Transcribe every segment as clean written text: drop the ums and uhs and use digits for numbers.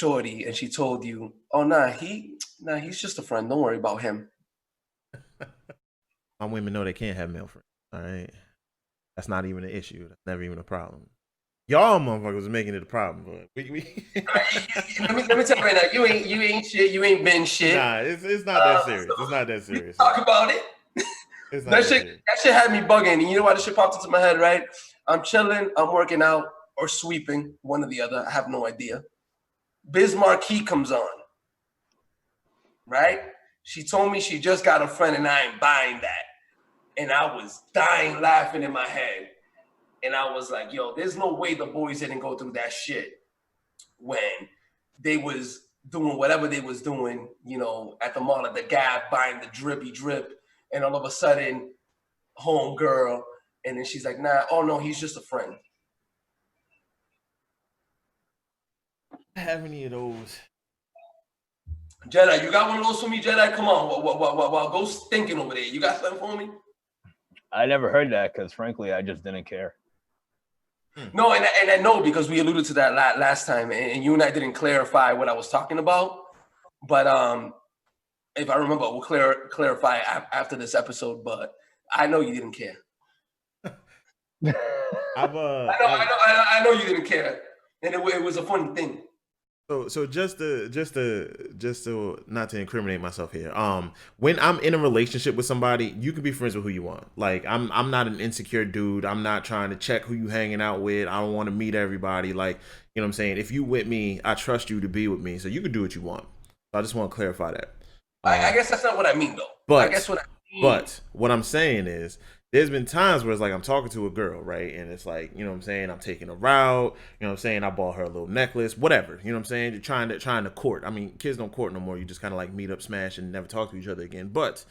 shorty and she told you, oh, he's just a friend. Don't worry about him. My women know they can't have male friends. All right. That's not even an issue. That's never even a problem. Y'all motherfuckers are making it a problem, but we let me tell you right now, you ain't shit, you ain't been shit. Nah, it's not that serious. It's not that serious. Talk about it. It's not that shit had me bugging. And you know why this shit popped into my head, right? I'm chilling, I'm working out or sweeping, one or the other. I have no idea. Biz Marquee comes on. Right? She told me she just got a friend and I ain't buying that. And I was dying laughing in my head. And I was like, yo, there's no way the boys didn't go through that shit when they was doing whatever they was doing, you know, at the mall at the Gap, buying the drippy drip. And all of a sudden, home girl. And then she's like, nah, oh no, he's just a friend. Have any of those? Jedi, you got one of those for me, Jedi? Come on, what go thinking over there. You got something for me? I never heard that because, frankly, I just didn't care. No, and I know because we alluded to that last time, and you and I didn't clarify what I was talking about. But if I remember, we'll clarify after this episode. But I know you didn't care. I know you didn't care, and it was a funny thing. So just to not to incriminate myself here. When I'm in a relationship with somebody, you can be friends with who you want. Like I'm not an insecure dude. I'm not trying to check who you hanging out with. I don't want to meet everybody. Like, you know what I'm saying? If you with me, I trust you to be with me. So you can do what you want. So I just want to clarify that. I guess that's not what I mean though. But what I'm saying is there's been times where it's like I'm talking to a girl, right? And it's like, you know what I'm saying, I'm taking her out, you know what I'm saying, I bought her a little necklace, whatever, you know what I'm saying? You're trying to court. I mean, kids don't court no more. You just kind of like meet up, smash, and never talk to each other again. But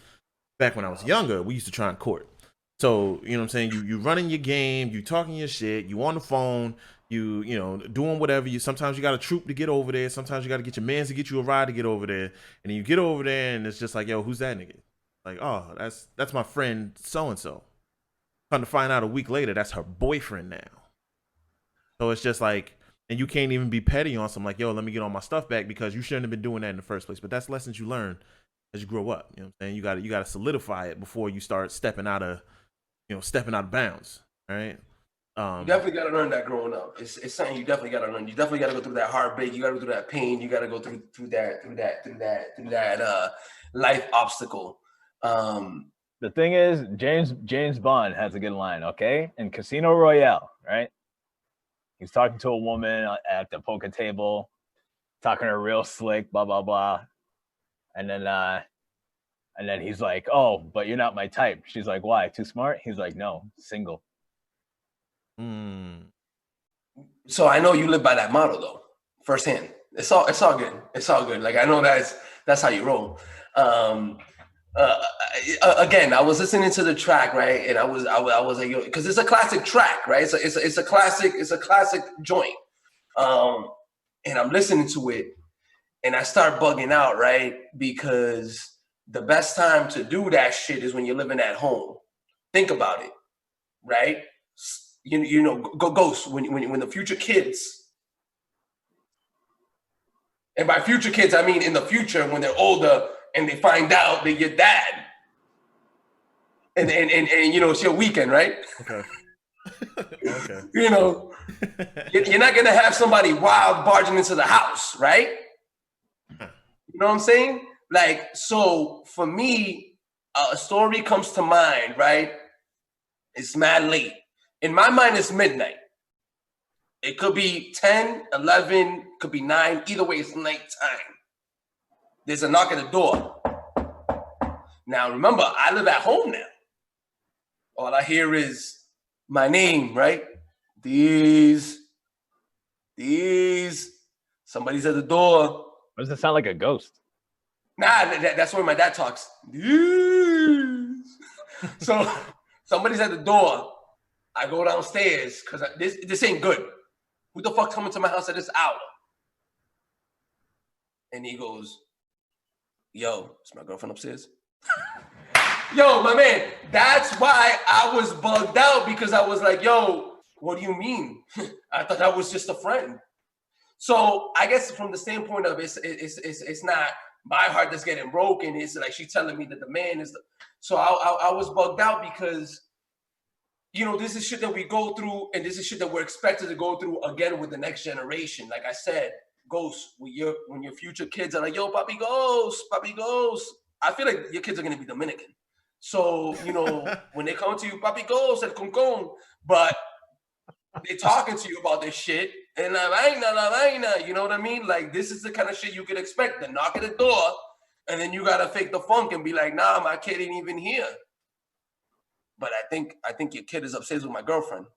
back when I was younger, we used to try and court. So, you know what I'm saying, you running your game, you talking your shit, you on the phone, you know, doing whatever. Sometimes you got a troop to get over there. Sometimes you got to get your mans to get you a ride to get over there. And then you get over there and it's just like, yo, who's that nigga? Like, oh, that's my friend so-and-so. Come to find out a week later, that's her boyfriend now. So it's just like, and you can't even be petty on something like, yo, let me get all my stuff back because you shouldn't have been doing that in the first place. But that's lessons you learn as you grow up. You know what I'm saying? You gotta solidify it before you start stepping out of bounds. All right. You definitely gotta learn that growing up. It's something you definitely gotta learn. You definitely gotta go through that heartbreak. You gotta go through that pain. You gotta go through that life obstacle. The thing is, James Bond has a good line, okay? In Casino Royale, right? He's talking to a woman at the poker table, talking to her real slick, blah blah blah, and then he's like, "Oh, but you're not my type." She's like, "Why? Too smart?" He's like, "No, single." So I know you live by that motto though, firsthand. It's all good. It's all good. Like I know that's how you roll. Again, I was listening to the track, right, and I was like, yo, because it's a classic track, right? It's a classic joint, and I'm listening to it, and I start bugging out, right, because the best time to do that shit is when you're living at home. Think about it, right? You know, ghost when the future kids, and by future kids I mean in the future when they're older. And they find out that you're dad, and you know it's your weekend, right? Okay. Okay. You know, you're not gonna have somebody wild barging into the house, right? You know what I'm saying? Like, so for me, a story comes to mind, right? It's mad late. In my mind, it's midnight. It could be 10, 11, could be 9. Either way, it's nighttime. There's a knock at the door. Now, remember, I live at home now. All I hear is my name, right? These. Somebody's at the door. Why does it sound like a ghost? Nah, that's when my dad talks. These. So somebody's at the door. I go downstairs because this ain't good. Who the fuck coming to my house at this hour? And he goes, yo, is my girlfriend upstairs? Yo, my man, that's why I was bugged out because I was like, yo, what do you mean? I thought that was just a friend. So I guess from the standpoint of it's not my heart that's getting broken. It's like she's telling me that the man is the. So I was bugged out because, you know, this is shit that we go through, and this is shit that we're expected to go through again with the next generation. Like I said, Ghost, when your future kids are like, yo, Papi Ghost, I feel like your kids are gonna be Dominican. So, you know, when they come to you, Papi Ghost, el concon, but they're talking to you about this shit, and la vaina, you know what I mean? Like, this is the kind of shit you could expect. They knock at the door, and then you gotta fake the funk and be like, nah, my kid ain't even here. But I think your kid is upstairs with my girlfriend.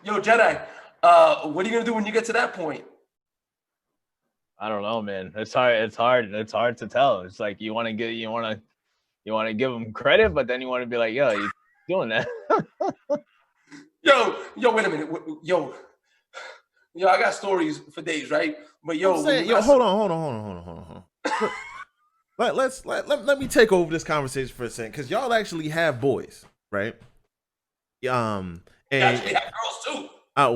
Yo, Jedi, what are you gonna do when you get to that point? I don't know, man. It's hard to tell. It's like you want to give them credit, but then you want to be like, yo, you doing that? Yo, wait a minute. Yo, I got stories for days, right? But yo, hold on. Let me take over this conversation for a second, because y'all actually have boys, right? And actually have girls too. I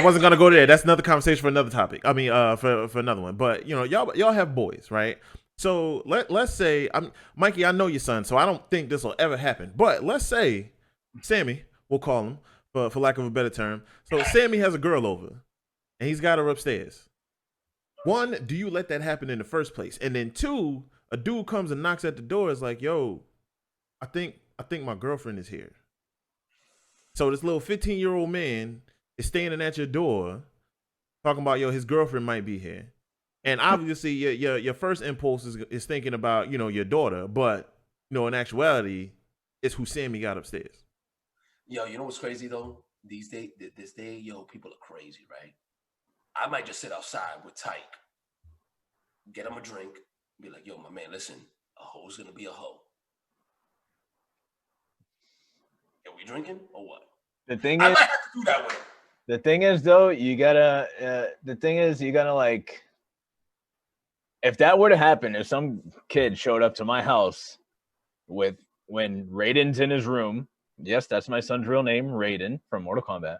wasn't gonna go there. That's another conversation for another topic. I mean, for another one. But you know, y'all have boys, right? So let's say, Mikey, I know your son, so I don't think this will ever happen. But let's say Sammy, we'll call him for lack of a better term. So Sammy has a girl over, and he's got her upstairs. One, do you let that happen in the first place? And then two, a dude comes and knocks at the door. Is like, yo, I think my girlfriend is here. So this little 15-year-old man is standing at your door, talking about, yo, his girlfriend might be here. And obviously, your first impulse is thinking about, you know, your daughter, but you know, in actuality, it's who Sammy got upstairs. Yo, you know what's crazy though? This day, yo, people are crazy, right? I might just sit outside with Tyke, get him a drink, be like, yo, my man, listen, a hoe's gonna be a hoe. Are we drinking or what? The thing I is, might have to do that with him. the thing is though, you gotta like, if that were to happen, if some kid showed up to my house when Raiden's in his room, yes, that's my son's real name, Raiden from Mortal Kombat.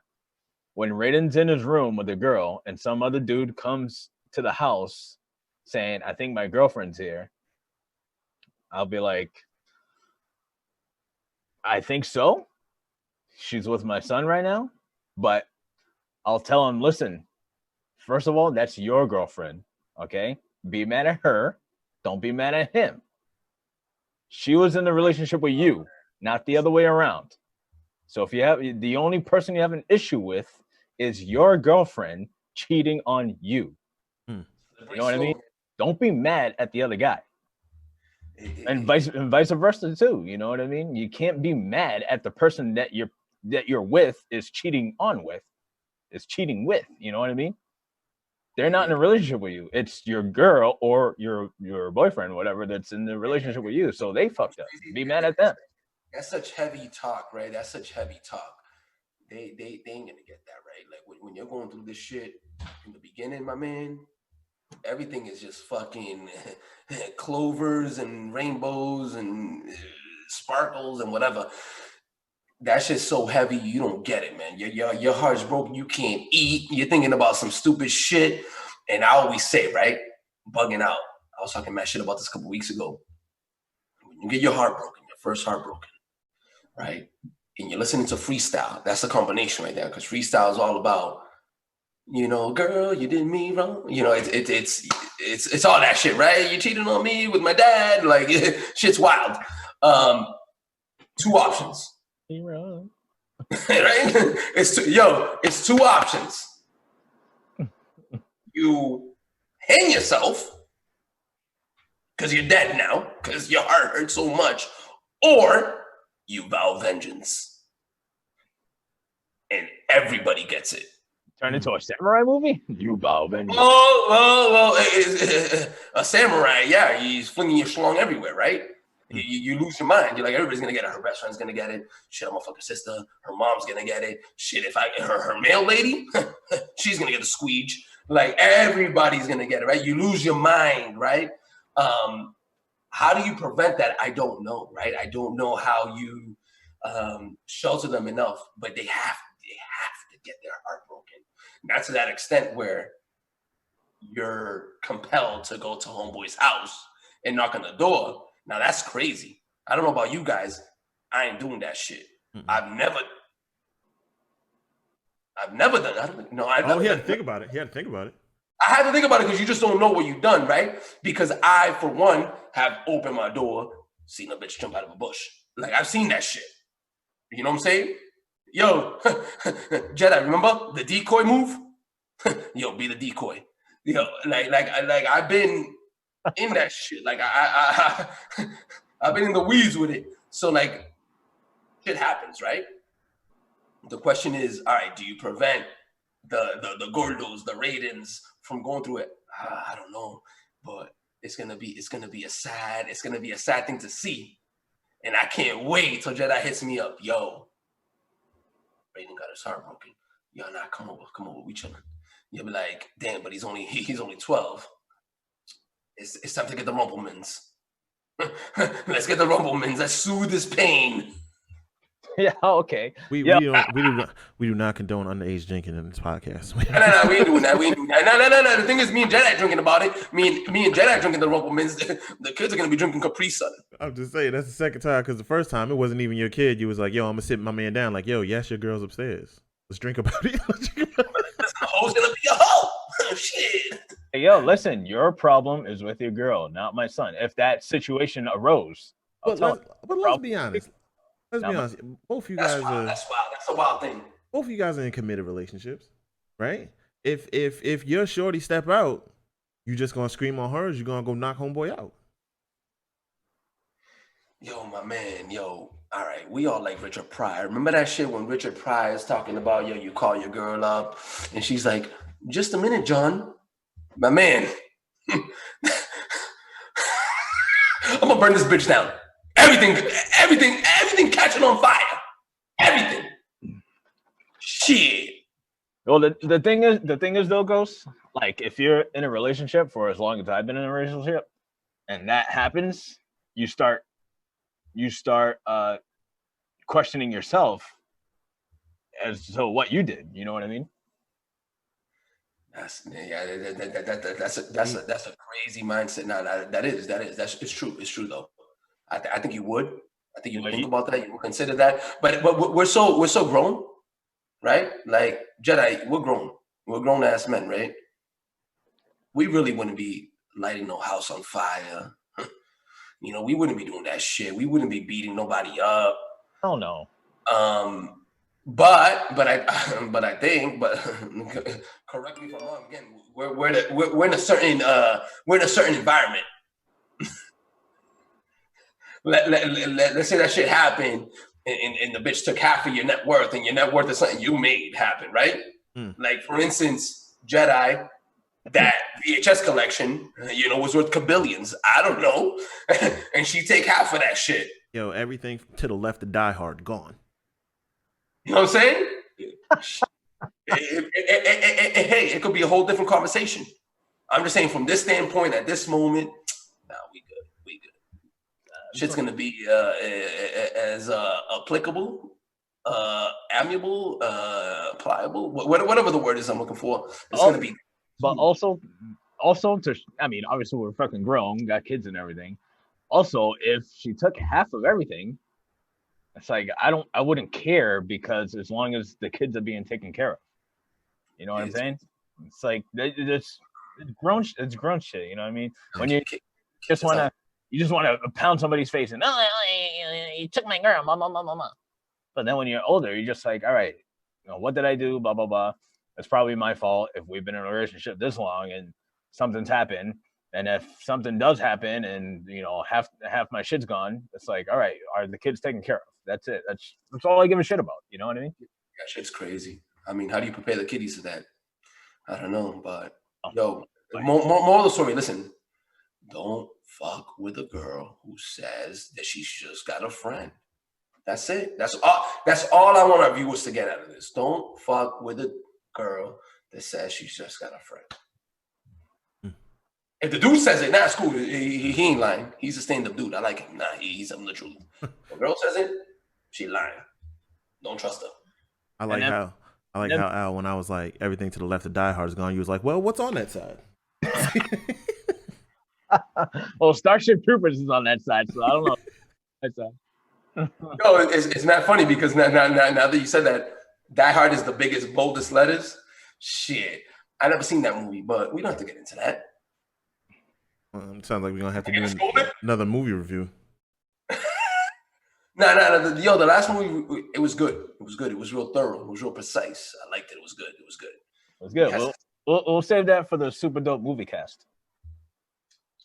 When Raiden's in his room with a girl and some other dude comes to the house saying, I think my girlfriend's here, I'll be like, I think so. She's with my son right now. But I'll tell him, listen, first of all, that's your girlfriend. Okay? Be mad at her. Don't be mad at him. She was in the relationship with you, not the other way around. So if you have, the only person you have an issue with is your girlfriend cheating on you. You know what I mean? Don't be mad at the other guy. And vice versa too. You know what I mean? You can't be mad at the person that you're with is cheating with. You know what I mean? They're not in a relationship with you. It's your girl or your boyfriend, whatever, that's in the relationship with you. So they fucked up. Be mad at them. That's such heavy talk, right? That's such heavy talk. They ain't gonna get that, right? Like when you're going through this shit in the beginning, my man, everything is just fucking clovers and rainbows and sparkles and whatever. That shit's so heavy, you don't get it, man. Your heart's broken, you can't eat. You're thinking about some stupid shit. And I always say, right, bugging out. I was talking mad shit about this a couple weeks ago. When you get your heart broken, your first heart broken, right? And you're listening to freestyle. That's a combination right there, because freestyle is all about, you know, girl, you did me wrong. You know, it's all that shit, right? You cheated on me with my dad. Like, shit's wild. Two options. Right? It's two options. You hang yourself because you're dead now, because your heart hurts so much, or you vow vengeance. And everybody gets it. Turn into a samurai movie? You vow vengeance. Well, a samurai, yeah, he's flinging your schlong everywhere, right? You lose your mind. You're like, everybody's gonna get it. Her best friend's gonna get it. Shit, I'm a fucking sister. Her mom's gonna get it. Shit, if I get her mail lady, she's gonna get the squeege. Like, everybody's gonna get it, right? You lose your mind, right? How do you prevent that? I don't know, right? I don't know how you shelter them enough, but they have to get their heart broken. Not to that extent where you're compelled to go to homeboy's house and knock on the door. Now that's crazy. I don't know about you guys. I ain't doing that shit. Mm-mm. I've never done. I don't know. He had to think about it. He had to think about it. I had to think about it because you just don't know what you've done, right? Because I, for one, have opened my door, seen a bitch jump out of a bush. Like, I've seen that shit. You know what I'm saying? Yo, Jedi, remember the decoy move? Yo, be the decoy. Yo, like I've been in that shit. Like I've been in the weeds with it. So like, shit happens, right? The question is, all right, do you prevent the gordos, the Raidens from going through it? I don't know, but it's gonna be a sad thing to see, and I can't wait till Jedi hits me up. Yo, Raiden got his heart broken. Yo, nah, come over, we chilling. You'll be like, damn, but he's only 12. It's time to get the Rumplemans. Let's get the Rumplemans. Let's soothe this pain. Yeah, okay. We do not condone underage drinking in this podcast. No, we ain't doing that. No. The thing is, me and Jedi ain't drinking about it. Me and Jedi drinking the Rumplemans. The kids are gonna be drinking Capri Sun. I'm just saying that's the second time because the first time it wasn't even your kid. You was like, yo, I'm gonna sit my man down. Like, yo, yes, your girl's upstairs. Let's drink about it. The hoe's gonna be a hoe. Shit. Hey, yo, listen, your problem is with your girl, not my son. If that situation arose, but let's be honest. Let's be honest. Both of you guys are. That's wild. That's a wild thing. Both of you guys are in committed relationships, right? If your shorty step out, you just gonna scream on her, or you gonna go knock homeboy out? Yo, my man, yo. All right, we all like Richard Pryor. Remember that shit when Richard Pryor is talking about, yo, you call your girl up, and she's like, just a minute, John. My man. I'm gonna burn this bitch down. Everything catching on fire. Everything. Shit. Well, the thing is though, Ghost, like if you're in a relationship for as long as I've been in a relationship, and that happens, you start questioning yourself as to what you did. You know what I mean? That's a crazy mindset. No, it's true. It's true though. I think you would. I think you would think about that. You would consider that. But we're so grown, right? Like Jedi, we're grown. We're grown ass men, right? We really wouldn't be lighting no house on fire. You know, we wouldn't be doing that shit. We wouldn't be beating nobody up. Oh no. But I think, correct me if I'm wrong. Again, we're in a certain environment. Let's say that shit happened, and the bitch took half of your net worth, and your net worth is something you made happen, right? Like for instance, Jedi, that VHS collection, you know, was worth billions. I don't know, and she take half of that shit. Yo, everything to the left of Die Hard gone. You know what I'm saying? Hey, it could be a whole different conversation. I'm just saying from this standpoint, at this moment, nah, we good. Shit's gonna be as applicable, amiable, pliable, whatever the word is I'm looking for. It's gonna be. But also, I mean, obviously we're fucking grown, got kids and everything. Also, if she took half of everything, it's like I wouldn't care because as long as the kids are being taken care of, you know what I'm saying? It's like it's grown shit. You know what I mean? When you just want to pound somebody's face and you took my girl, mama. But then when you're older, you're just like, all right, you know, what did I do? Blah blah blah. It's probably my fault if we've been in a relationship this long and something's happened. And if something does happen and, you know, half my shit's gone, it's like, all right, are the kids taken care of? That's it. That's all I give a shit about. You know what I mean? That shit's crazy. I mean, how do you prepare the kiddies for that? I don't know, but yo, more of the story. Listen, don't fuck with a girl who says that she's just got a friend. That's it. That's all I want our viewers to get out of this. Don't fuck with a girl that says she's just got a friend. If the dude says it, nah, it's cool. He ain't lying. He's a stand-up dude. I like him. Nah, he's telling the truth. If a girl says it, She lying. Don't trust her. I like how Al, when I was like, everything to the left of Die Hard is gone, you was like, well, what's on that side? Well, Starship Troopers is on that side, so I don't know. That side. No, it's not funny because now that you said that, Die Hard is the biggest, boldest letters. Shit, I never seen that movie, but we don't have to get into that. It sounds like we're gonna have to do another movie review. No. The last movie, it was good. It was good. It was real thorough. It was real precise. I liked it. It was good. It was good. It was good. We'll save that for the super dope movie cast.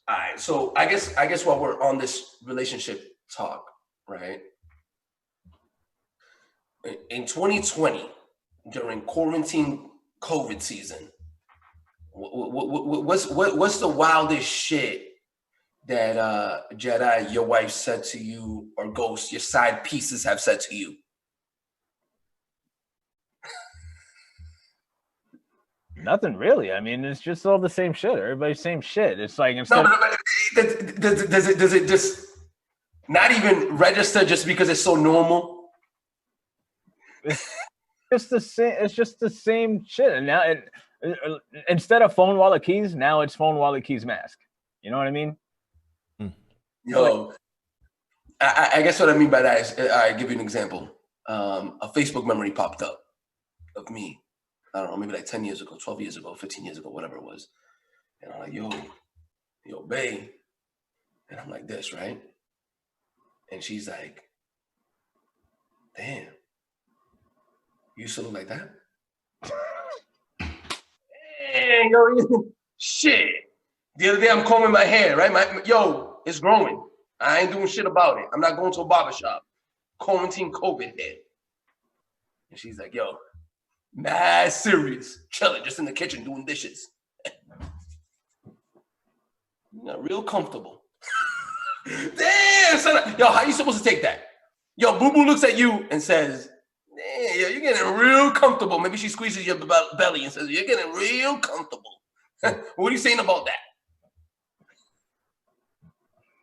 All right. So I guess while we're on this relationship talk, right? In 2020, during quarantine COVID season, what's the wildest shit that Jedi, your wife, said to you, or Ghost, your side pieces have said to you? Nothing really. I mean, it's just all the same shit. Everybody's same shit. It's like does it just not even register just because it's so normal? It's just the same shit. And now instead of phone wallet keys, now it's phone wallet keys mask. You know what I mean? Yo, I guess what I mean by that is, I give you an example. A Facebook memory popped up of me. I don't know, maybe like 10 years ago, 12 years ago, 15 years ago, whatever it was. And I'm like, yo, babe. And I'm like this, right? And she's like, damn, you used to look like that? Dang, yo, shit. The other day I'm combing my hair, right? Yo, it's growing. I ain't doing shit about it. I'm not going to a barbershop. Quarantine COVID hair. And she's like, yo, mad serious. Chilling, just in the kitchen doing dishes. Real comfortable. Damn, son. Yo, how you supposed to take that? Yo, Boo Boo looks at you and says, damn, yo, you're getting real comfortable. Maybe she squeezes your belly and says, you're getting real comfortable. What are you saying about that?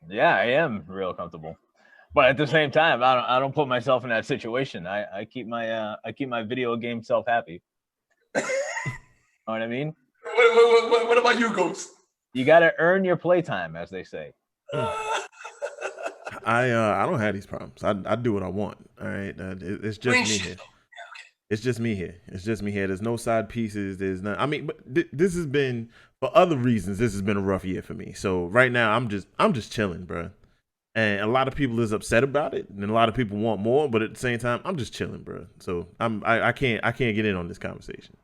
Yeah, I am real comfortable. But at the same time, I don't put myself in that situation. I keep my video game self happy. You know what I mean? What about you, Ghost? You got to earn your playtime, as they say. I don't have these problems. I do what I want. All right, it's just me here. It's just me here. It's just me here. There's no side pieces. There's not. I mean, but this has been, for other reasons, this has been a rough year for me. So right now, I'm just chilling, bro. And a lot of people is upset about it, and a lot of people want more. But at the same time, I'm just chilling, bro. So I can't get in on this conversation.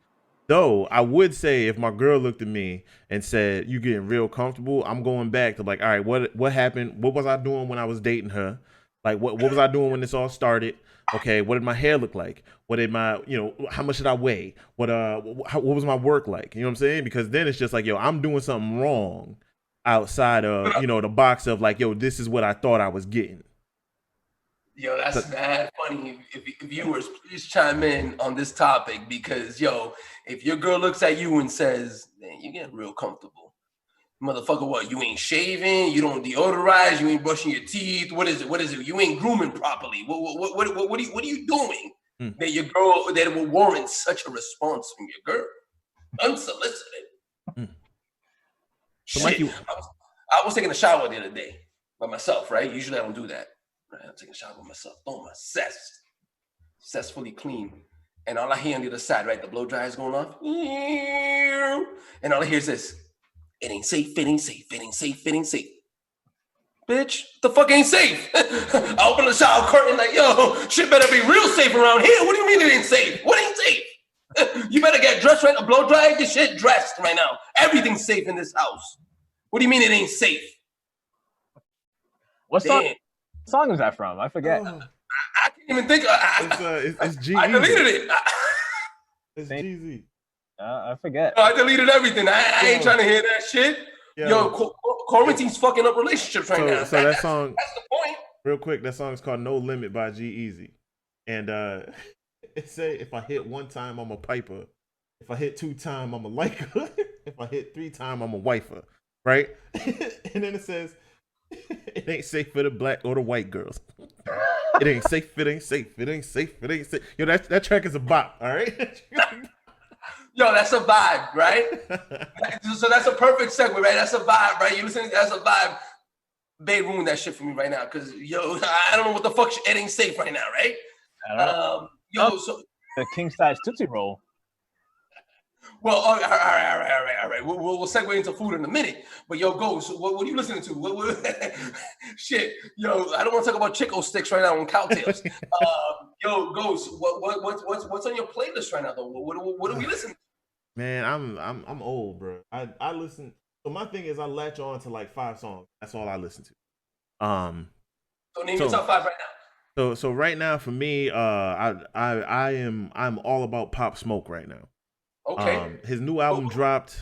Though I would say, if my girl looked at me and said, "You getting real comfortable," I'm going back to like, all right, what happened? What was I doing when I was dating her? Like, what was I doing when this all started? Okay, what did my hair look like? What did my, how much did I weigh? What was my work like? You know what I'm saying? Because then it's just like, yo, I'm doing something wrong outside of, the box of like, yo, this is what I thought I was getting. Yo, that's mad funny. If viewers, please chime in on this topic because, yo, if your girl looks at you and says, man, you getting real comfortable. Motherfucker, what? You ain't shaving, you don't deodorize, you ain't brushing your teeth. What is it? You ain't grooming properly. What are you doing that your girl, that it will warrant such a response from your girl? Unsolicited. So Mikey, I was taking a shower the other day by myself, right? Usually I don't do that. Right? I'm taking a shower by myself. Oh, my cess fully clean. And all I hear on the other side, right? The blow dryer is going off. And all I hear is this. It ain't safe, it ain't safe, it ain't safe, it ain't safe. Bitch, the fuck ain't safe? I open the shower curtain like, yo, shit better be real safe around here. What do you mean it ain't safe? What ain't safe? You better get dressed right now. Blow dry, get shit dressed right now. Everything's safe in this house. What do you mean it ain't safe? What song is that from? I forget. I can't even think. It's G. I deleted it. It's Jeezy. I forget. I deleted everything. I ain't trying to hear that shit. Yo, quarantine's fucking up relationships right now. So that song. That's the point. Real quick, that song is called "No Limit" by G-Eazy, and it say if I hit one time, I'm a piper. If I hit 2 times, I'm a liker. If I hit 3 times, I'm a wifer. Right? And then it says it ain't safe for the black or the white girls. It ain't safe. It ain't safe. It ain't safe. It ain't safe. Yo, that track is a bop. All right. Yo, that's a vibe, right? So that's a perfect segue, right? That's a vibe, right? You listening? That's a vibe. They ruined that shit for me right now because yo, I don't know what the fuck. It ain't safe right now, right? I don't know. Yo, so the king size Tootsie Roll. well, all right. We'll segue into food in a minute. But yo, Ghost, what are you listening to? Shit, yo, I don't want to talk about Chico sticks right now on Cowtails. Yo, Ghost, what's on your playlist right now though? What are we listening to? Man, I'm old, bro. I listen. So my thing is, I latch on to like 5 songs. That's all I listen to. So name your top 5 right now. So right now for me, I'm all about Pop Smoke right now. Okay. His new album dropped.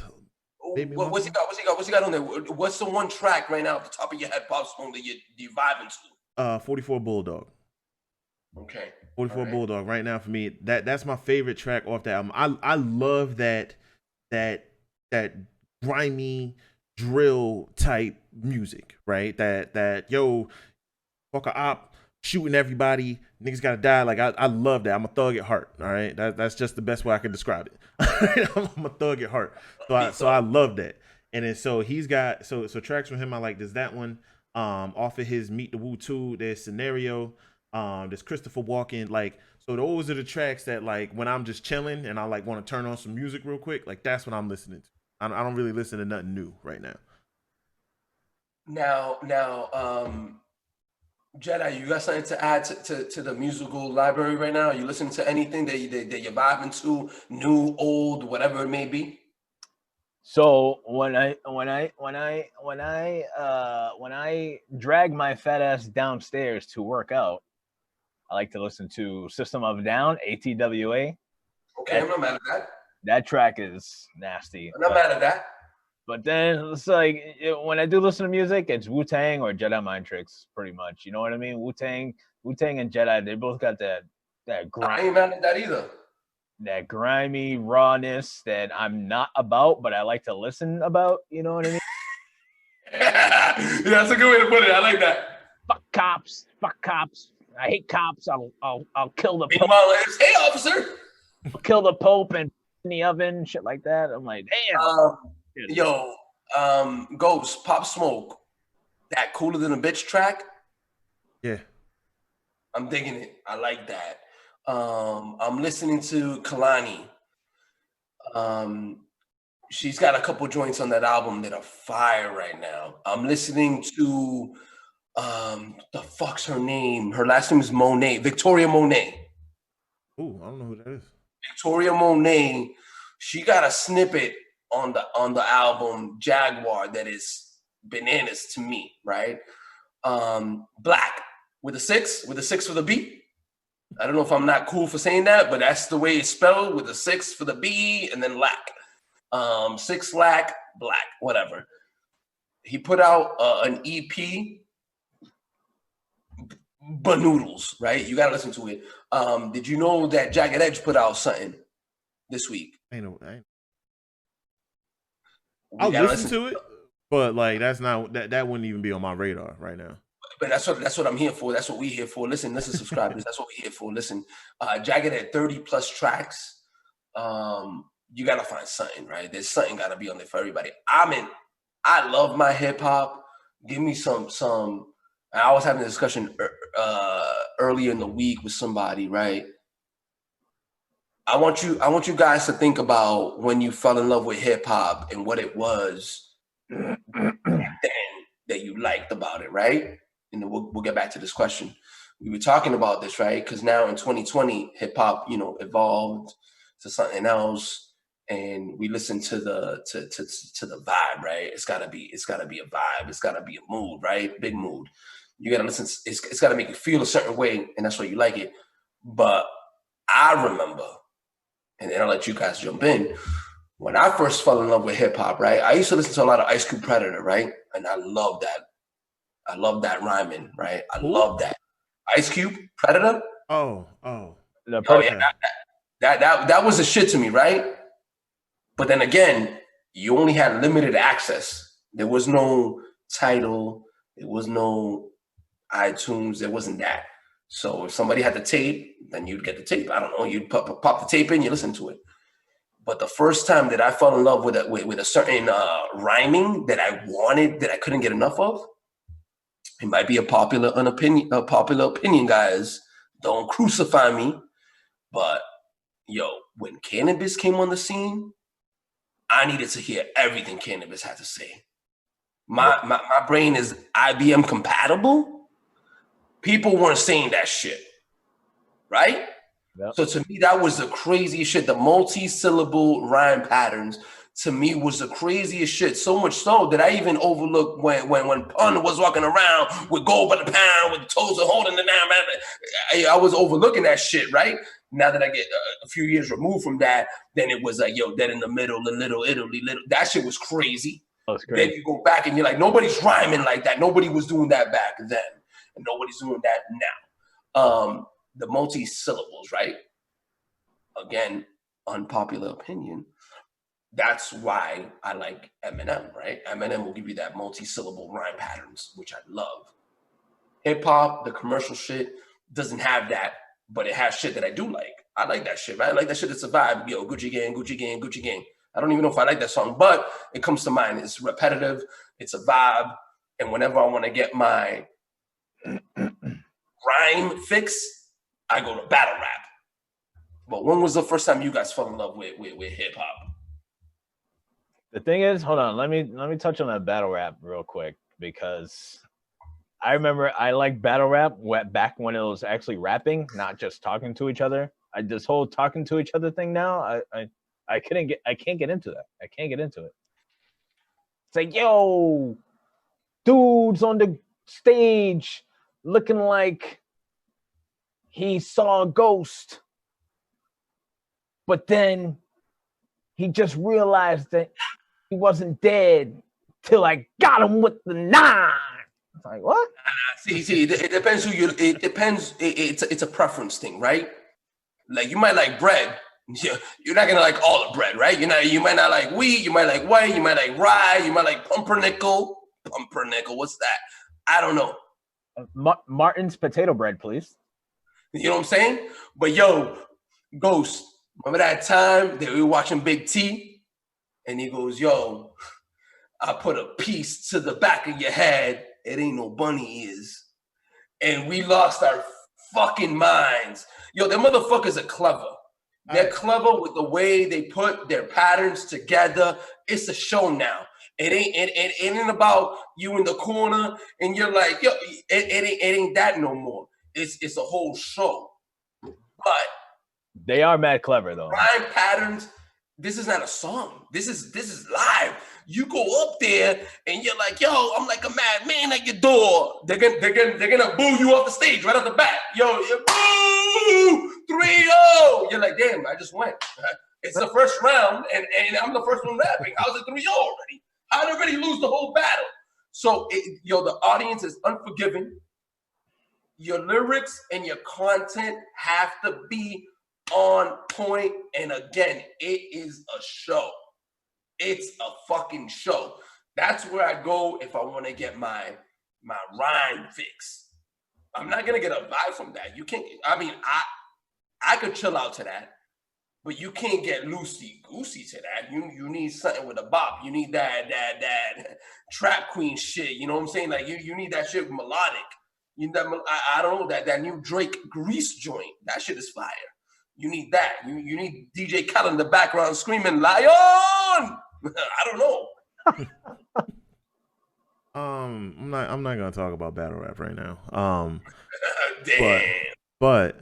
What's he got on there? What's the one track right now off the top of your head, Pop Smoke, that you're vibing to? 44 Bulldog. Okay. 44 Bulldog right now for me. That's my favorite track off the album. I love that grimy drill type music, right? That yo, fuck a op, shooting everybody, niggas gotta die. Like I love that. I'm a thug at heart. All right, that's just the best way I can describe it. I'm a thug at heart. So I love that. And then so he's got so tracks from him I like. There's that one. Off of his Meet the Woo 2, there's Scenario. There's Christopher Walken. Like, so those are the tracks that like when I'm just chilling and I like want to turn on some music real quick. Like that's what I'm listening to. I don't really listen to nothing new right now. Now, Jedi, you got something to add to the musical library right now? Are you listening to anything that you're vibing to, new, old, whatever it may be? So when I drag my fat ass downstairs to work out, I like to listen to System of a Down, ATWA. Okay, I'm not mad at that. That track is nasty. I'm not mad at that. But then it's like when I do listen to music, it's Wu-Tang or Jedi Mind Tricks, pretty much. You know what I mean? Wu-Tang and Jedi, they both got that I ain't mad at that either. That grimy rawness that I'm not about, but I like to listen about. You know what I mean? Yeah, that's a good way to put it. I like that. Fuck cops. I hate cops. I'll kill the Pope. Meanwhile, it's, hey, officer. I'll kill the Pope and in the oven, shit like that. I'm like, damn. Ghost, Pop Smoke, that Cooler Than a Bitch track. Yeah. I'm digging it. I like that. I'm listening to Kalani. She's got a couple joints on that album that are fire right now. I'm listening to the fuck's her name? Her last name is Monet, Victoria Monet. Ooh, I don't know who that is. Victoria Monet. She got a snippet on the album Jaguar that is bananas to me, right? Black with a 6 for the B. I don't know if I'm not cool for saying that, but that's the way it's spelled, with a 6 for the B and then lack. 6 lack, black, whatever. He put out an EP, Banoodles, right? You gotta listen to it. Did you know that Jagged Edge put out something this week? I'll listen to it, but like that's not that wouldn't even be on my radar right now. But that's what I'm here for. That's what we here for. Listen, subscribers. That's what we here for. Listen, Jagged had 30 plus tracks. You gotta find something, right? There's something gotta be on there for everybody. I love my hip hop. Give me some. I was having a discussion earlier in the week with somebody, right? I want you guys to think about when you fell in love with hip hop and what it was that you liked about it, right? And then we'll get back to this question. We were talking about this, right? Because now in 2020, hip hop, evolved to something else, and we listen to the vibe, right? It's gotta be a vibe. It's gotta be a mood, right? Big mood. You gotta listen. It's gotta make you feel a certain way, and that's why you like it. But I remember, and then I'll let you guys jump in. When I first fell in love with hip hop, right? I used to listen to a lot of Ice Cube Predator, right? And I love that. I love that rhyming, right? I love that. Ice Cube Predator. Oh, yeah, that was a shit to me, right? But then again, you only had limited access. There was no Tidal. There was no iTunes. There wasn't that. So if somebody had the tape, then you'd get the tape. I don't know. You'd pop the tape in, you listen to it. But the first time that I fell in love with a certain rhyming that I wanted, that I couldn't get enough of, it might be a popular opinion, guys. Don't crucify me. But yo, when Cannabis came on the scene, I needed to hear everything Cannabis had to say. My brain is IBM compatible. People weren't saying that shit, right? Yep. So to me, that was the craziest shit. The multi-syllable rhyme patterns to me was the craziest shit. So much so that I even overlooked when Pun was walking around with gold by the pound, with the toes and holding the down. I was overlooking that shit, right? Now that I get a few years removed from that, then it was like, yo, Dead in the Middle, the Little Italy, that shit was crazy. That's crazy. Then you go back and you're like, nobody's rhyming like that. Nobody was doing that back then, and nobody's doing that now. The multi-syllables, right? Again, unpopular opinion. That's why I like Eminem, right? Eminem will give you that multi-syllable rhyme patterns, which I love. Hip-hop, the commercial shit, doesn't have that, but it has shit that I do like. I like that shit, right? I like that shit that's a vibe. Yo, Gucci Gang, Gucci Gang, Gucci Gang. I don't even know if I like that song, but it comes to mind. It's repetitive. It's a vibe. And whenever I want to get my rhyme fix, I go to battle rap. But when was the first time you guys fell in love with hip hop? The thing is, hold on, let me touch on that battle rap real quick, because I remember I liked battle rap back when it was actually rapping, not just talking to each other. This whole talking to each other thing now, I can't get into that. I can't get into it. It's like, yo, dude's on the stage looking like he saw a ghost, but then he just realized that he wasn't dead till I got him with the 9. It's like, what? See, it depends who you. It depends. It's a preference thing, right? Like you might like bread. You're not gonna like all the bread, right? You might not like wheat. You might like white. You might like rye. You might like pumpernickel. Pumpernickel. What's that? I don't know. Martin's potato bread, please. You know what I'm saying? But yo, Ghost, remember that time that we were watching Big T, and he goes, "Yo, I put a piece to the back of your head. It ain't no bunny ears," and we lost our fucking minds. Yo, them motherfuckers are clever. They're clever with the way they put their patterns together. It's a show now. It ain't about you in the corner and you're like, yo, it ain't that no more. It's a whole show. But they are mad clever though. Rhyme patterns. This is not a song. This is live. You go up there and you're like, yo, I'm like a madman at your door. They're gonna boo you off the stage right off the bat. Yo, boo 3-0. You're like, damn, I just went. It's the first round, and I'm the first one rapping. I was at 3-0 already. I'd already lose the whole battle. So, the audience is unforgiving. Your lyrics and your content have to be on point. And again, it is a show. It's a fucking show. That's where I go if I want to get my rhyme fix. I'm not gonna get a vibe from that. You can't. I mean, I could chill out to that, but you can't get loosey goosey to that. You need something with a bop. You need that trap queen shit. You know what I'm saying? Like you need that shit melodic. You need that. I don't know that new Drake Grease joint. That shit is fire. You need that. You need DJ Khaled in the background screaming "Lion." I don't know. I'm not gonna talk about battle rap right now. Damn. But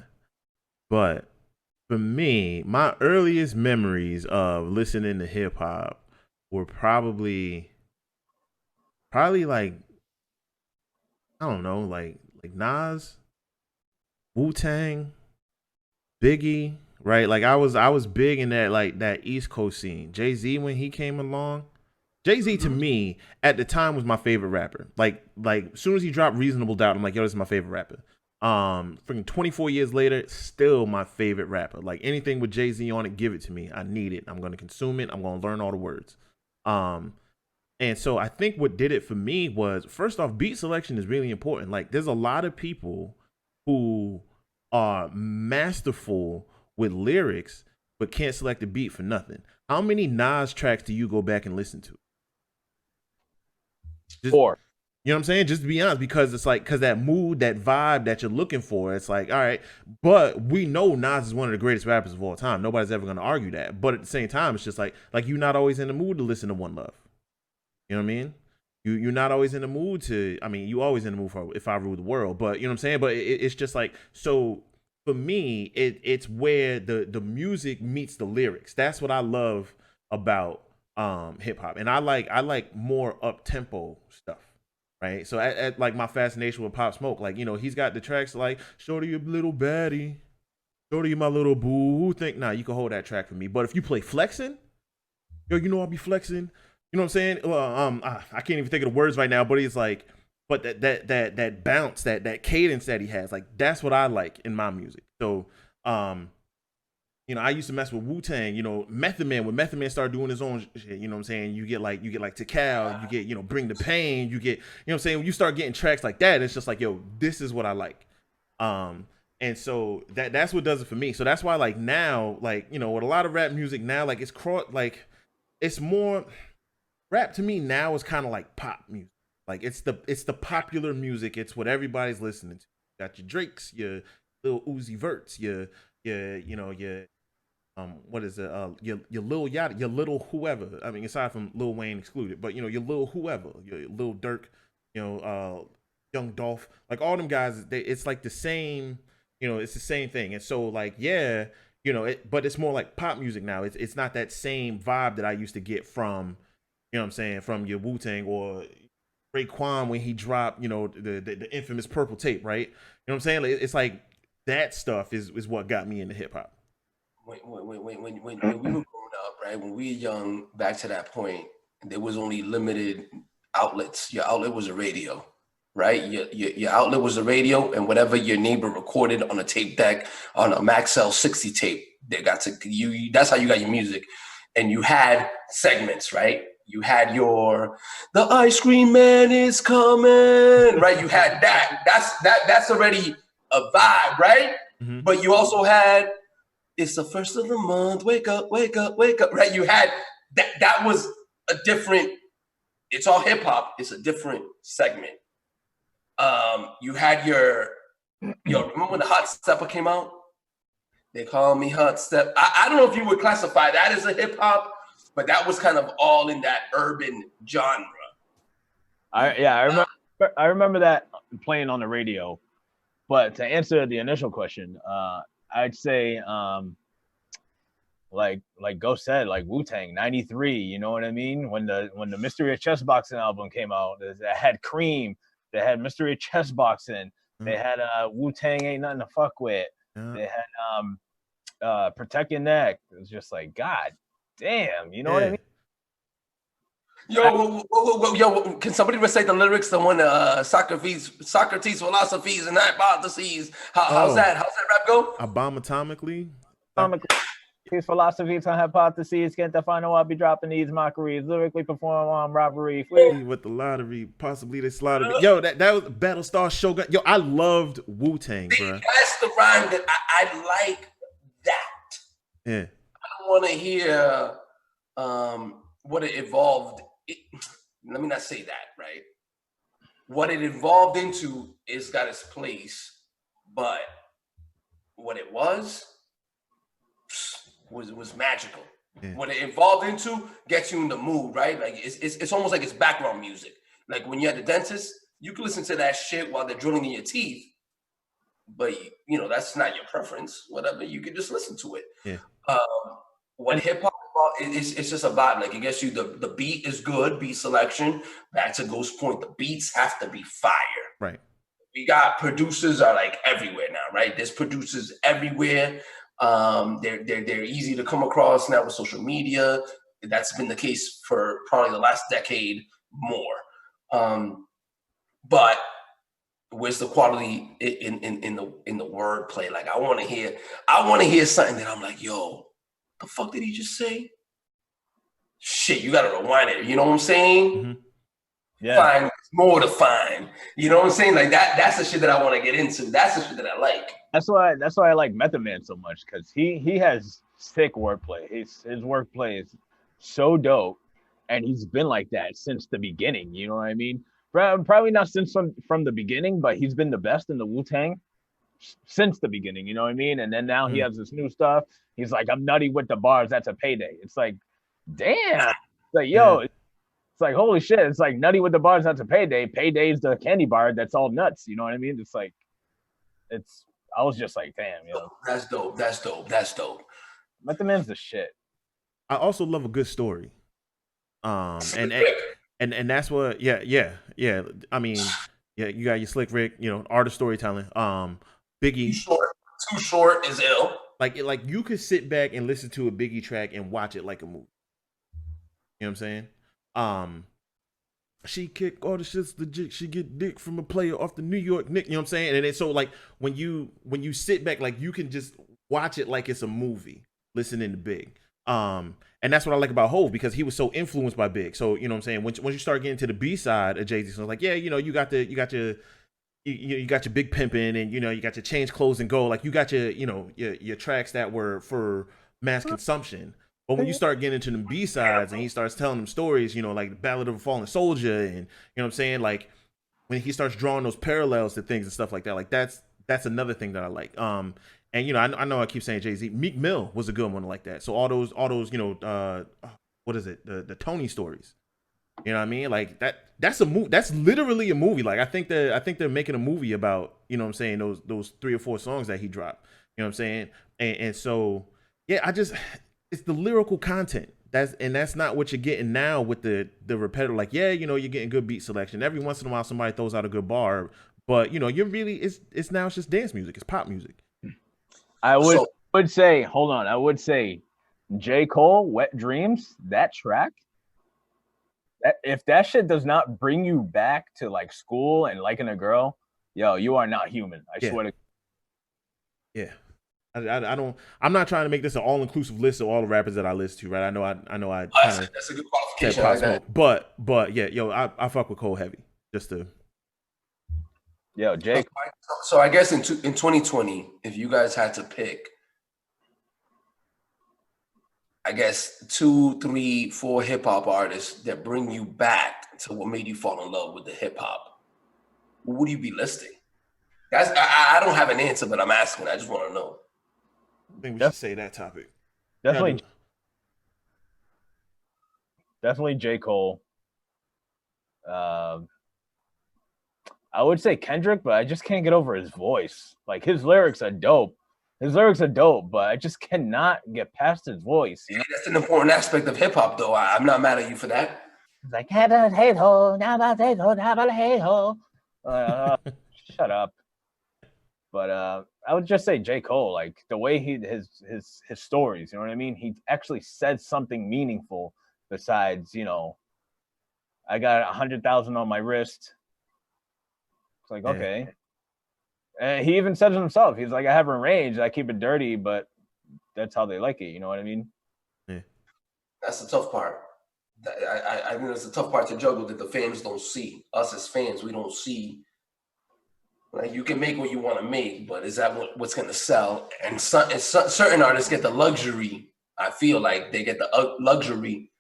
for me, my earliest memories of listening to hip hop were probably like, I don't know, like Nas, Wu-Tang, Biggie, right? Like I was big in that East Coast scene. Jay-Z when he came along. Jay-Z to me at the time was my favorite rapper. Like as soon as he dropped Reasonable Doubt, I'm like, yo, this is my favorite rapper. Freaking 24 years later, still my favorite rapper. Like anything with Jay-Z on it, give it to me. I need it. I'm gonna consume it. I'm gonna learn all the words. And so I think what did it for me was, first off, beat selection is really important. Like there's a lot of people who are masterful with lyrics but can't select a beat for nothing. How many Nas tracks do you go back and listen to? Just, 4. you know what I'm saying? Just to be honest, because it's like, because that mood, that vibe that you're looking for, it's like, all right, but we know Nas is one of the greatest rappers of all time. Nobody's ever going to argue that. But at the same time, it's just like you're not always in the mood to listen to One Love. You know what I mean? You're not always in the mood to, I mean, you always in the mood for If I Rule the World, but you know what I'm saying? But it's just like, so for me, it's where the music meets the lyrics. That's what I love about hip hop. And I like more up tempo stuff. Right. So at like my fascination with Pop Smoke, like, you know, he's got the tracks like Shorty you little baddie, Shorty you my little boo. Think nah, you can hold that track for me. But if you play flexing, yo, you know I'll be flexing. You know what I'm saying? I can't even think of the words right now, but he's like, but that bounce, that cadence that he has, like that's what I like in my music. So you know, I used to mess with Wu-Tang, you know, Method Man. When Method Man started doing his own shit, you know what I'm saying? You get like Tikal, you get, you know, Bring the Pain, you get, you know what I'm saying? When you start getting tracks like that, it's just like, yo, this is what I like. And so that's what does it for me. So that's why like now, like, you know, with a lot of rap music now, like it's more rap to me now is kind of like pop music. Like it's the popular music. It's what everybody's listening to. You got your Drakes, your Lil Uzi Verts, your you know, your what is it? Your Lil Yachty, your Little whoever. I mean, aside from Lil Wayne excluded, but you know, your Lil whoever, your Lil Durk, you know, Young Dolph, like all them guys. It's like the same, you know, it's the same thing. And so, like, yeah, you know, but it's more like pop music now. It's not that same vibe that I used to get from, you know, what I'm saying, from your Wu-Tang or Raekwon when he dropped, you know, the infamous Purple Tape, right? You know what I'm saying? It's like that stuff is what got me into hip hop. When we were growing up, right? When we were young, back to that point, there was only limited outlets. Your outlet was a radio, right? Your outlet was a radio, and whatever your neighbor recorded on a tape deck on a Maxell 60 tape, they got to you. That's how you got your music, and you had segments, right? You had the ice cream man is coming, right? You had that. That's already a vibe, right? Mm-hmm. But you also had it's the first of the month. Wake up, wake up, wake up. Right? You had that. That was a different. It's all hip hop. It's a different segment. You had your. Remember when the Hot Stepper came out? They call me Hot Step. I don't know if you would classify that as a hip hop, but that was kind of all in that urban genre. I remember that playing on the radio. But to answer the initial question, I'd say, like Ghost said, like Wu-Tang, 93, you know what I mean? When the Mystery of Chess Boxing album came out, that had Cream, they had Mystery of Chess Boxing, they had Wu-Tang Ain't Nothing to Fuck With, they had Protect Your Neck. It was just like, God damn, you know what I mean? Yo, can somebody recite the lyrics to one Socrates' philosophies and hypotheses? How's that rap go? I bomb atomically. His philosophies and hypotheses can't define how I'll be dropping these mockeries, lyrically perform on robbery. With the lottery, possibly they slaughtered me. Yo, that was Battlestar Shogun. Yo, I loved Wu-Tang, bro. That's the rhyme that I like that. Yeah. I want to hear what it evolved. Let me not say that, right? What it evolved into is got its place, but what it was magical. Yeah. What it evolved into gets you in the mood, right? Like it's almost like it's background music. Like when you're at the dentist, you can listen to that shit while they're drilling in your teeth, but you know that's not your preference. Whatever, you can just listen to it. Yeah. What hip hop it's just a vibe. Like it gets you the beat is good, beat selection. Back to Ghost's point, the beats have to be fire. Right. We got producers are like everywhere now, right? There's producers everywhere. They're easy to come across now with social media. That's been the case for probably the last decade more. But where's the quality in the wordplay? Like I want to hear something that I'm like, yo, the fuck did he just say? Shit, you gotta rewind it. You know what I'm saying? Mm-hmm. Yeah. Find mortifying. You know what I'm saying? Like that's the shit that I want to get into. That's the shit that I like. That's why I like Method Man so much, because he has sick wordplay. His wordplay is so dope, and he's been like that since the beginning. You know what I mean? Probably not since from the beginning, but he's been the best in the Wu-Tang since the beginning. You know what I mean? And then now he has this new stuff. He's like, I'm nutty with the bars. That's a payday. It's like, damn. It's like, yo, it's like, holy shit. It's like nutty with the bars. That's a payday. Payday's the candy bar that's all nuts. You know what I mean? It's like, I was just like, damn, yo. That's dope. That's dope. That's dope. Method Man's the shit. I also love a good story. And that's what, yeah. I mean, yeah, you got your Slick Rick, you know, art of storytelling. Biggie. Too short is ill. Like you could sit back and listen to a Biggie track and watch it like a movie. You know what I'm saying? She kick all the shit's legit. She get dick from a player off the New York Knicks. You know what I'm saying? And it's so like when you sit back, like you can just watch it like it's a movie, listening to Big. And that's what I like about Hov, because he was so influenced by Big. So you know what I'm saying? Once you start getting to the B side of Jay-Z, so like, yeah, you know, you got your Big Pimpin', and you know, you got your Change Clothes and Go. Like you got your tracks that were for mass consumption. But when you start getting into the B-sides and he starts telling them stories, you know, like the Ballad of a Fallen Soldier, and you know what I'm saying, like when he starts drawing those parallels to things and stuff like that, like that's another thing that I like. And you know, I know I keep saying Jay-Z. Meek Mill was a good one like that. So all those, you know, what is it? The Tony stories. You know what I mean? Like that's a movie. That's literally a movie. Like I think they're making a movie about, you know what I'm saying, those 3 or 4 songs that he dropped. You know what I'm saying? And so yeah, it's the lyrical content. That's not what you're getting now with the repetitive. Like, yeah, you know, you're getting good beat selection. Every once in a while somebody throws out a good bar, but you know, you're really it's just dance music. It's pop music. I would say, hold on. I would say J. Cole, Wet Dreams, that track, if that shit does not bring you back to like school and liking a girl, yo, you are not human. I swear to. Yeah. I'm not trying to make this an all-inclusive list of all the rappers that I listen to, right? I know I that's a good qualification. But yeah, yo, I fuck with Cole heavy. Just to yo, Jake. So I guess in 2020, if you guys had to pick, I guess 2, 3, 4 hip hop artists that bring you back to what made you fall in love with the hip hop, what would you be listing? Guys, I don't have an answer, but I'm asking. I just want to know. I think we should say that topic. Definitely J. Cole. I would say Kendrick, but I just can't get over his voice. Like his lyrics are dope. But I just cannot get past his voice. You know? That's an important aspect of hip hop, though. I'm not mad at you for that. It's like, shut up. But I would just say J. Cole, like the way his stories, you know what I mean? He actually said something meaningful besides, you know, I got 100,000 on my wrist. It's like, okay. And he even says it himself. He's like, I have a range, I keep it dirty, but that's how they like it. You know what I mean? Yeah. That's the tough part. I mean, it's the tough part to juggle that the fans don't see. Us as fans, we don't see. Like you can make what you want to make, but is that what's going to sell? And certain artists get the luxury. I feel like they get the luxury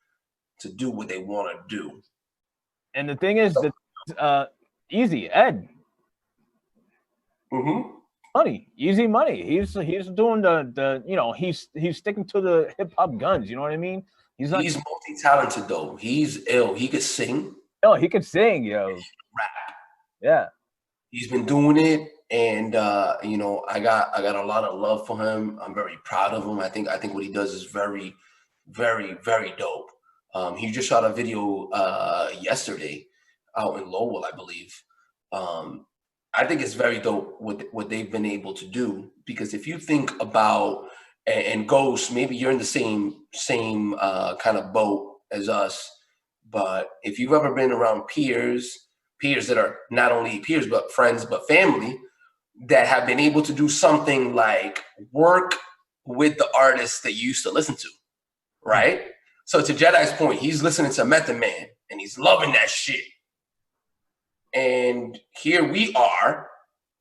to do what they want to do. And the thing is that Easy Ed. Mm-hmm. Money, easy money. He's doing the you know, he's sticking to the hip hop guns. You know what I mean? He's multi-talented though. He's ill. He could sing. Oh, he could sing, yo. Rap. Yeah. He's been doing it, and you know, I got a lot of love for him. I'm very proud of him. I think what he does is very, very, very dope. He just shot a video yesterday out in Lowell, I believe. I think it's very dope what they've been able to do, because if you think about and Ghost, maybe you're in the same kind of boat as us, but if you've ever been around peers that are not only peers but friends but family that have been able to do something like work with the artists that you used to listen to, right? So to Jedi's point, he's listening to Method Man and he's loving that shit. And here we are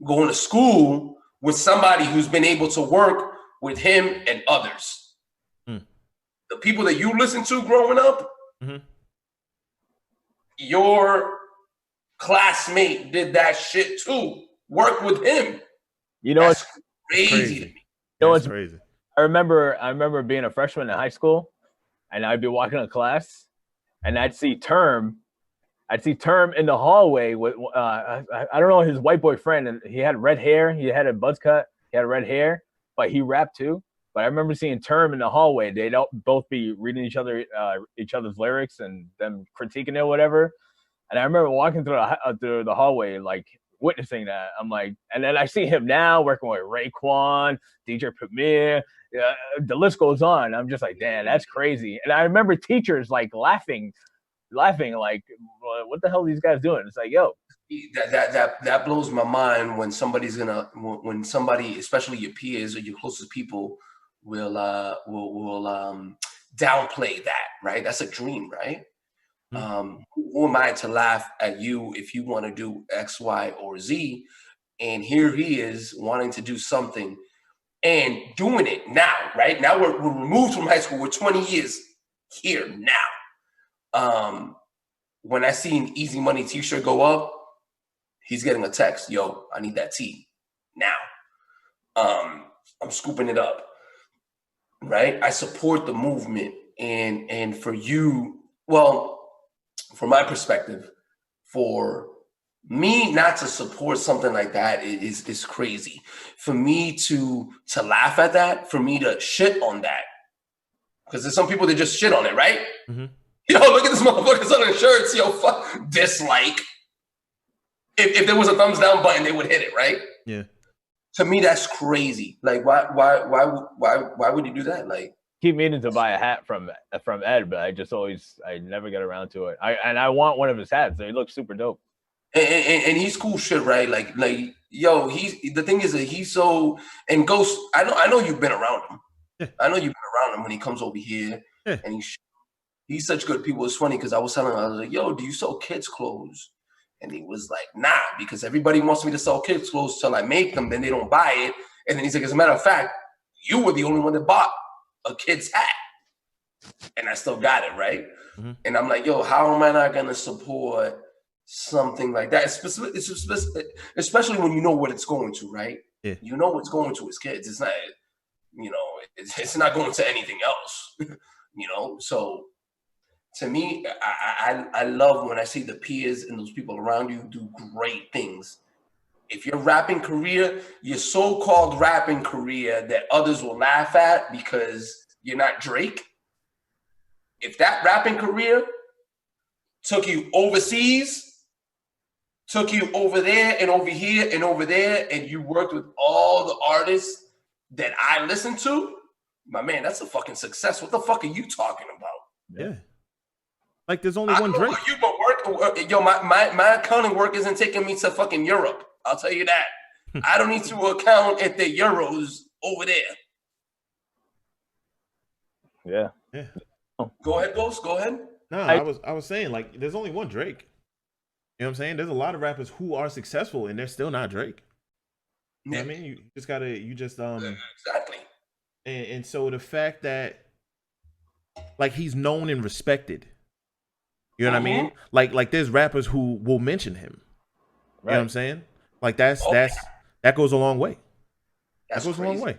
going to school with somebody who's been able to work with him and others. The people that you listen to growing up, your classmate did that shit too. Work with him. You know, that's it's crazy. You know, it's crazy. I remember being a freshman in high school, and I'd be walking to class, and I'd see Term in the hallway with I don't know, his white boy friend, and he had red hair, he had a buzz cut, he had red hair, but he rapped too. But I remember seeing Term in the hallway. They'd both be reading each other's lyrics and them critiquing it or whatever. And I remember walking through the hallway, like witnessing that. I'm like, and then I see him now working with Raekwon, DJ Premier. The list goes on. I'm just like, damn, that's crazy. And I remember teachers like laughing, like, what the hell are these guys doing? It's like, yo, that blows my mind when when somebody, especially your peers or your closest people, will downplay that, right? That's a dream, right? Who am I to laugh at you if you want to do X, Y, or Z? And here he is wanting to do something and doing it now, right? Now we're removed from high school. We're 20 years here now. When I see an Easy Money t-shirt go up, he's getting a text. Yo, I need that tee now. I'm scooping it up, right? I support the movement. And for you, well, from my perspective, for me not to support something like that is crazy. For me to laugh at that, for me to shit on that, because there's some people that just shit on it, right? Yo, look at this motherfucker's on his shirts. Yo, fuck, dislike. If there was a thumbs down button, they would hit it, right? Yeah. To me, that's crazy. Like, why would you do that? Like, keep meaning to buy a hat from Ed, but I never get around to it. I want one of his hats. They look super dope. And he's cool shit, right? Like yo, the thing is that he's so, and Ghost, I know you've been around him. Yeah. I know you've been around him when he comes over here, and he's such good people. It's funny because I was telling him, I was like, yo, do you sell kids' clothes? And he was like, nah, because everybody wants me to sell kids' clothes till I make them, then they don't buy it. And then he's like, as a matter of fact, you were the only one that bought a kid's hat, and I still got it, right? And I'm like, yo, how am I not gonna support something like that? Especially when you know what it's going to, right? Yeah. You know what's going to his kids. It's not, it's not going to anything else, So to me, I love when I see the peers and those people around you do great things. If your rapping career, your so-called rapping career that others will laugh at because you're not Drake, if that rapping career took you overseas, took you over there and over here and over there, and you worked with all the artists that I listen to, my man, that's a fucking success. What the fuck are you talking about? Yeah. Like, there's only one Drake. You but work, yo, my accounting work isn't taking me to fucking Europe. I'll tell you that. I don't need to account at the euros over there. Yeah. Yeah. Go ahead, Ghost. Go ahead. No, I was saying, like, there's only one Drake. You know what I'm saying? There's a lot of rappers who are successful and they're still not Drake. You know what I mean? You just exactly. And so the fact that, like, he's known and respected. You know what I mean? Like there's rappers who will mention him. You know what I'm saying? Like that goes a long way. That goes crazy. a long way.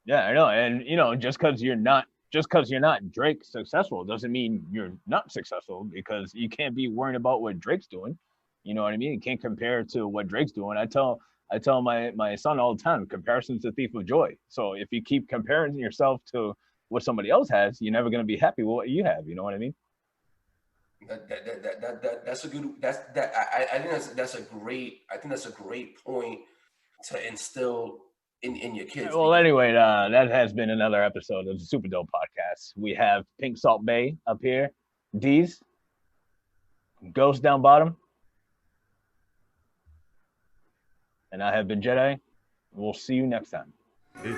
Yeah, I know. And just because you're not Drake successful doesn't mean you're not successful, because you can't be worrying about what Drake's doing. You know what I mean? You can't compare to what Drake's doing. I tell my son all the time, comparison's the thief of joy. So if you keep comparing yourself to what somebody else has, you're never going to be happy with what you have. You know what I mean? That's a good. I think that's a great point to instill in your kids. Well, anyway, that has been another episode of the Super Dope Podcast. We have Pink Salt Bay up here, D's, Ghost down bottom, and I have been Jedi. We'll see you next time. Peace.